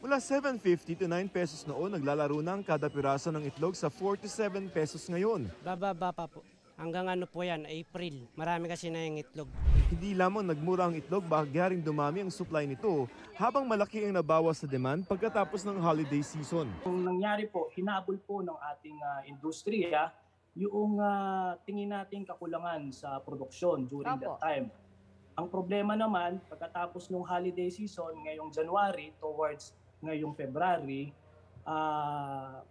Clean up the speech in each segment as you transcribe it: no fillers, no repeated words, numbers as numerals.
Mula 7.50 to 9 pesos noon, naglalaro na ang kada piraso ng itlog sa 47 pesos ngayon. Bababa pa po. Hanggang ano po yan, April. Marami kasi na yung itlog. Hindi lamang nagmura ang itlog, bahagya rin dumami ang supply nito habang malaki ang nabawas sa demand pagkatapos ng holiday season. Kung nangyari po, hinabol po ng ating industriya yung tingin nating kakulangan sa produksyon during that time. Ang problema naman, pagkatapos ng holiday season ngayong January towards ngayong February,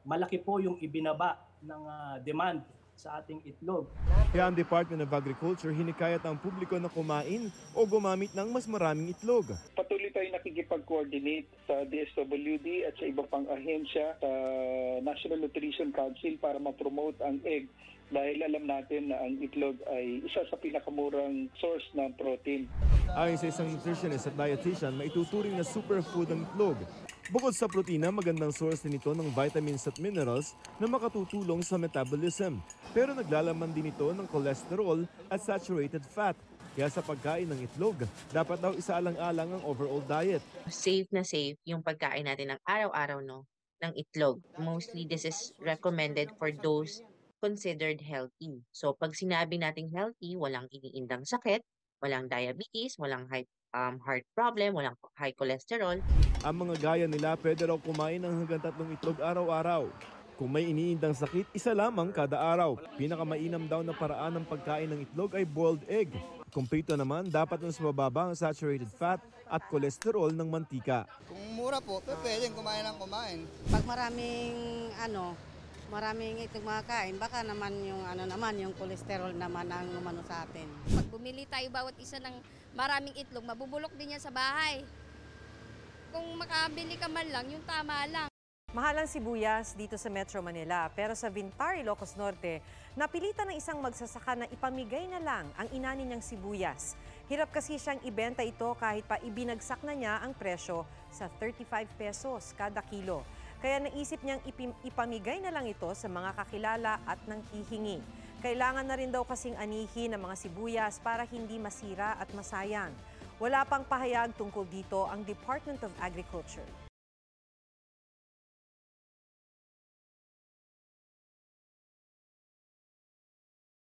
malaki po yung ibinaba ng demand sa ating itlog. Kaya ang Department of Agriculture hinikayat ang publiko na kumain o gumamit ng mas maraming itlog. Patuloy tayo nakikipag-coordinate sa DSWD at sa iba pang ahensya sa National Nutrition Council para ma-promote ang egg dahil alam natin na ang itlog ay isa sa pinakamurang source ng protein. Ayon sa isang nutritionist at dietitian, maituturing na superfood ang itlog. Bukod sa protina, magandang source din ito ng vitamins at minerals na makatutulong sa metabolism. Pero naglalaman din ito ng cholesterol at saturated fat. Kaya sa pagkain ng itlog, dapat daw isaalang-alang ang overall diet. Safe na safe yung pagkain natin ng araw-araw ng itlog. Mostly this is recommended for those considered healthy. So pag sinabi nating healthy, walang iniindang sakit, walang diabetes, walang heart problem, walang high cholesterol. Ang mga gaya nila pwede raw kumain ng hanggang 3 itlog araw-araw. Kung may iniindang sakit, isa lamang kada araw. Pinakamainam daw na paraan ng pagkain ng itlog ay boiled egg. Kumpleto naman, dapat mas mababa ang saturated fat at cholesterol ng mantika. Kung mura po, pwedeng kumain ng kumain. Pag maraming itlog makakain, baka naman yung cholesterol naman ang umano sa atin. Pag bumili tayo bawat isa ng maraming itlog, mabubulok din yan sa bahay. Kung makabili ka man lang, yung tama lang. Mahal ang sibuyas dito sa Metro Manila, pero sa Vintar, Ilocos Norte, napilitan ng isang magsasaka na ipamigay na lang ang inani niyang sibuyas. Hirap kasi siyang ibenta ito kahit pa ibinagsak na niya ang presyo sa 35 pesos kada kilo. Kaya naisip niyang ipamigay na lang ito sa mga kakilala at nanghihingi. Kailangan na rin daw kasing anihin ng mga sibuyas para hindi masira at masayang. Wala pang pahayag tungkol dito ang Department of Agriculture.